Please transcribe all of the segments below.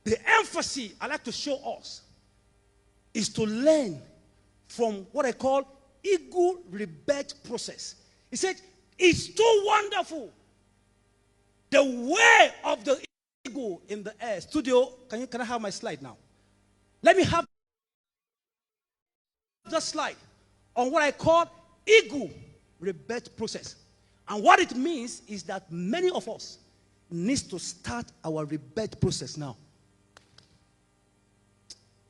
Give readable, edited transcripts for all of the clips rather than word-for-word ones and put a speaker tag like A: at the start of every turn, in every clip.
A: The emphasis I like to show us is to learn from what I call ego rebirth process. He said, it's too wonderful. The way of the ego in the air. Studio, can I have my slide now? Let me have the slide on what I call ego rebirth process. And what it means is that many of us need to start our rebirth process now.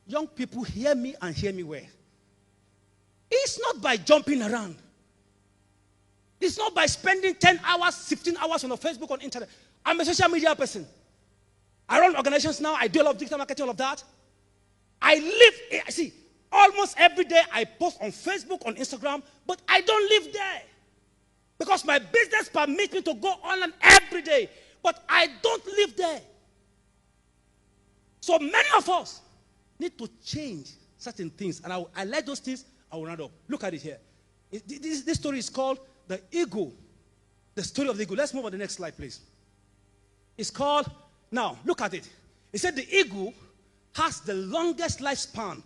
A: Young people, hear me and hear me well. It's not by jumping around. It's not by spending 10 hours, 15 hours on Facebook, on internet. I'm a social media person. I run organizations now. I do a lot of digital marketing, all of that. See, almost every day I post on Facebook, on Instagram, but I don't live there. Because my business permits me to go online every day. But I don't live there. So many of us need to change certain things. And I like those things. I will round up. Look at it here. This story is called The Ego. The story of the ego. Let's move on to the next slide, please. It's called, now, look at it. It said the ego has the longest lifespan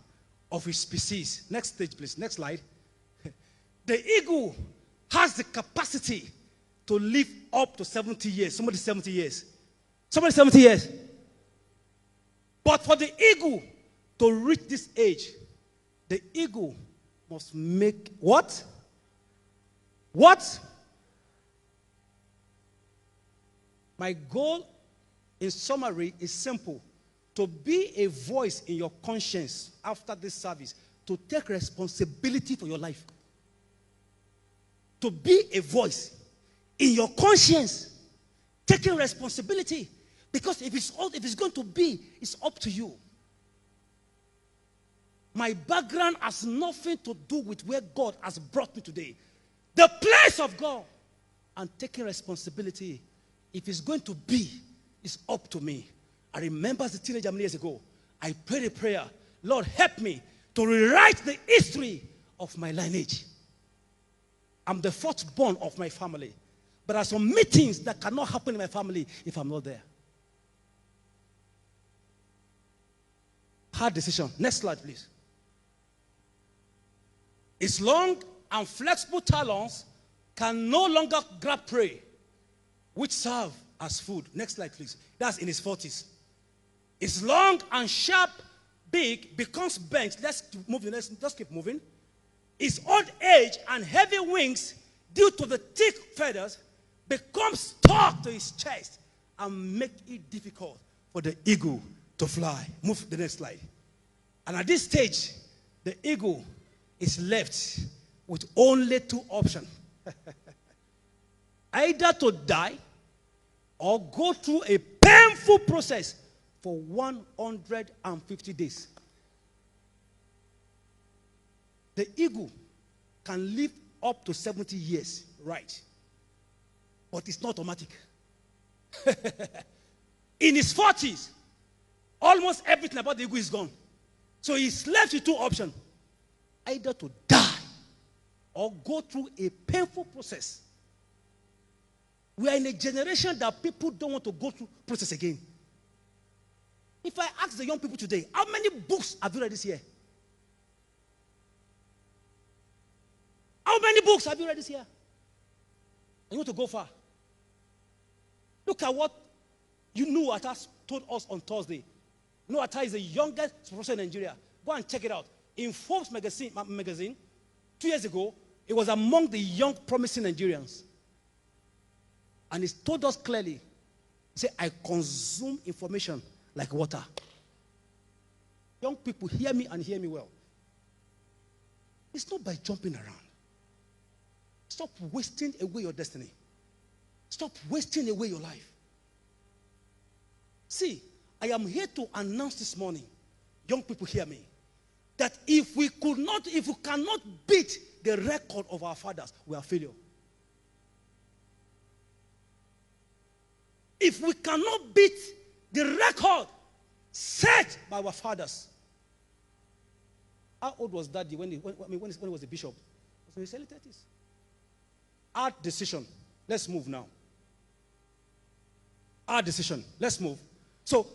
A: of its species. Next stage, please. Next slide. The ego has the capacity to live up to 70 years. Somebody 70 years. Somebody 70 years. But for the ego to reach this age, the ego must make what? What? My goal, in summary, is simple. To be a voice in your conscience after this service. To take responsibility for your life. To be a voice in your conscience. Taking responsibility. Because if it's going to be, it's up to you. My background has nothing to do with where God has brought me today. The place of God. And taking responsibility. If it's going to be, it's up to me. I remember as a teenager many years ago, I prayed a prayer. Lord, help me to rewrite the history of my lineage. I'm the fourth born of my family. But there are some meetings that cannot happen in my family if I'm not there. Hard decision. Next slide, please. Its long and flexible talons can no longer grab prey, which serve as food. Next slide, please. That's in his 40s. Its long and sharp beak becomes bent. Let's move. Let's keep moving. Its old age and heavy wings, due to the thick feathers, become stuck to its chest and make it difficult for the eagle to fly. Move to the next slide. And at this stage, the eagle is left with only two options. Either to die or go through a painful process for 150 days. The eagle can live up to 70 years, right? But it's not automatic. In his 40s, almost everything about the eagle is gone. So he's left with two options. Either to die or go through a painful process. We are in a generation that people don't want to go through process again. If I ask the young people today, how many books have you read this year? How many books have you read this year? And you want to go far? Look at what Nuata told us on Thursday. Nuata is the youngest professor in Nigeria. Go and check it out. In Forbes magazine 2 years ago, it was among the young promising Nigerians. And he told us clearly, he said, I consume information like water. Young people, hear me and hear me well. It's not by jumping around. Stop wasting away your destiny. Stop wasting away your life. See, I am here to announce this morning, young people hear me, that if we cannot beat the record of our fathers, we are failure. If we cannot beat the record set by our fathers. How old was Daddy when he was a bishop? He was in his early 30s. Hard decision. Let's move now. Our decision. Let's move. So,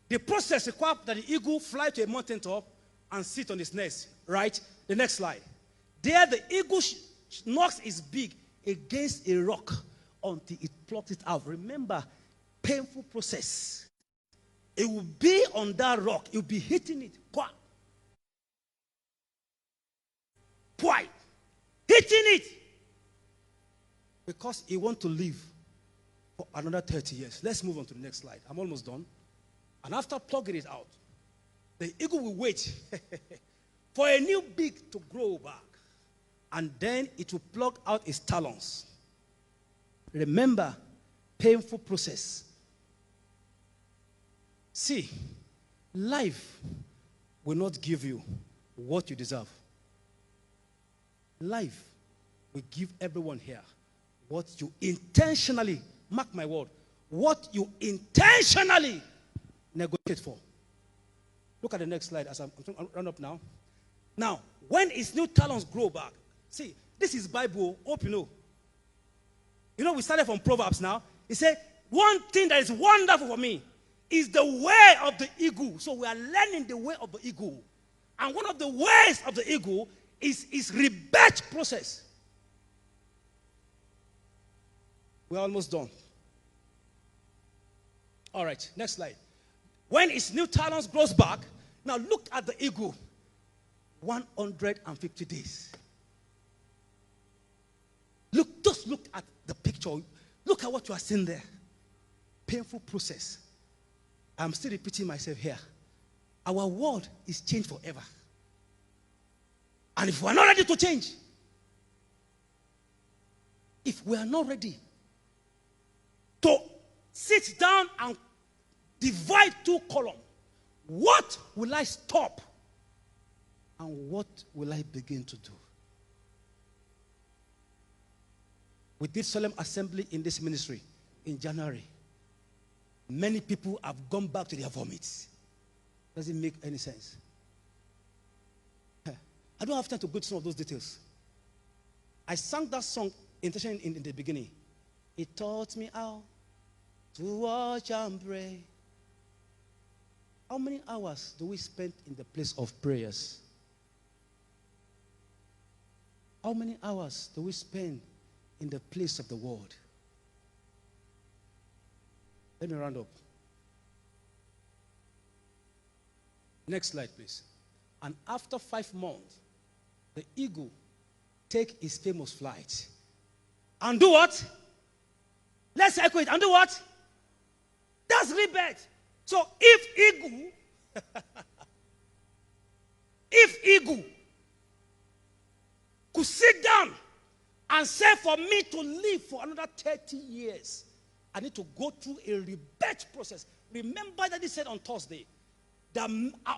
A: the process requires that the eagle fly to a mountain top and sit on its nest, right? The next slide. There, the eagle knocks its beak against a rock until it plucks it out. Remember, painful process. It will be on that rock. It will be hitting it. Pwah. Pwah. Hitting it. Because it wants to live for another 30 years. Let's move on to the next slide. I'm almost done. And after plugging it out, the eagle will wait for a new beak to grow back. And then it will plug out its talons. Remember, painful process. See, life will not give you what you deserve. Life will give everyone here what you intentionally, mark my word, what you intentionally negotiate for. Look at the next slide as I'm run up now. Now, when its new talons grow back, see, this is Bible, hope you know. You know, we started from Proverbs now. It said, one thing that is wonderful for me is the way of the eagle. So we are learning the way of the eagle. And one of the ways of the eagle is rebirth process. We're almost done. All right, next slide. When its new talons grows back, now look at the eagle. 150 days. Just look at the picture. Look at what you are seeing there. Painful process. I'm still repeating myself here. Our world is changed forever. And if we are not ready to change, if we are not ready to sit down and divide two columns, what will I stop and what will I begin to do? We did solemn assembly in this ministry in January. Many people have gone back to their vomits. Doesn't make any sense. I don't have time to go to some of those details. I sang that song intentionally in the beginning. It taught me how to watch and pray. How many hours do we spend in the place of prayers? How many hours do we spend in the place of the word? Let me round up. Next slide, please. And after 5 months, the eagle take his famous flight. And do what? Let's echo it. And do what? That's rebirth. So if eagle could sit down and say, for me to live for another 30 years, I need to go through a rebirth process. Remember that he said on Thursday, that,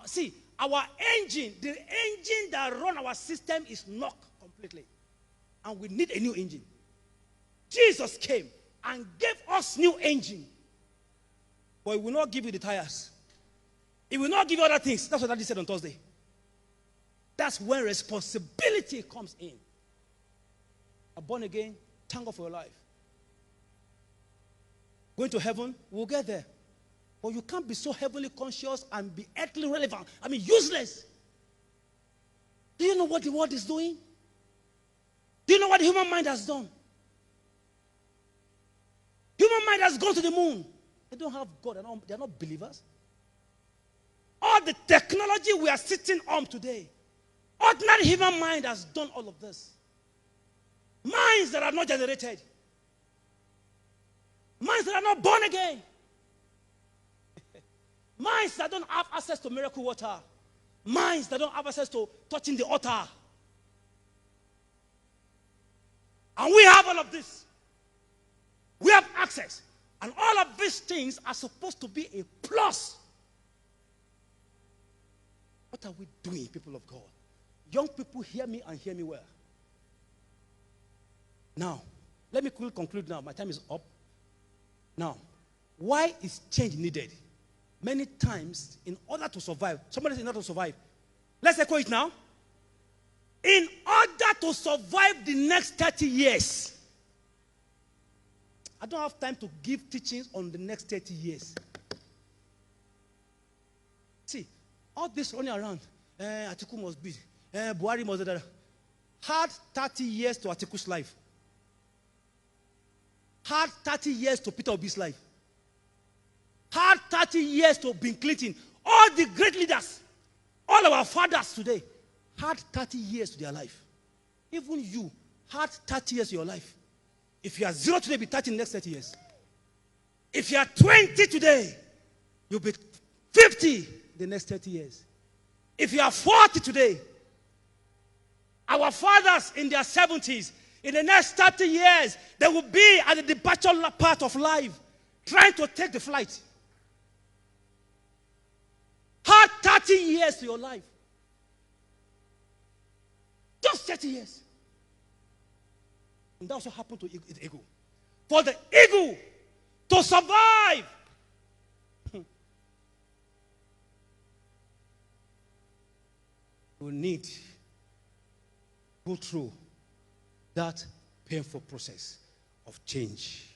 A: see, our engine, the engine that runs our system is knocked completely. And we need a new engine. Jesus came and gave us new engine. But he will not give you the tires. He will not give you other things. That's what Daddy said on Thursday. That's when responsibility comes in. A born again, thank God for your life. Going to heaven, we'll get there. But you can't be so heavenly conscious and be earthly relevant. I mean, useless. Do you know what the world is doing? Do you know what the human mind has done? Human mind has gone to the moon. They don't have God. They're not believers. All the technology we are sitting on today, ordinary human mind has done all of this. Minds that are not generated. Minds that are not born again. Minds that don't have access to miracle water. Minds that don't have access to touching the altar. And we have all of this. We have access. And all of these things are supposed to be a plus. What are we doing, people of God? Young people, hear me and hear me well. Now, let me quickly conclude now. My time is up. Now, why is change needed? Many times, in order to survive, somebody says in order to survive. Let's echo it now. In order to survive the next 30 years. I don't have time to give teachings on the next 30 years. See, all this running around, Atiku must be, Buhari must be. Had 30 years to Atiku's life. Had 30 years to Peter Obi's life. Had 30 years to Bill Clinton. All the great leaders, all our fathers today, had 30 years to their life. Even you had 30 years to your life. If you are 0 today, be 30 in the next 30 years. If you are 20 today, you'll be 50 the next 30 years. If you are 40 today, our fathers in their 70s, in the next 30 years, they will be at the departure part of life, trying to take the flight. Had 30 years to your life. Just 30 years. And that's what happened to the eagle. For the eagle to survive, we need to go through that painful process of change.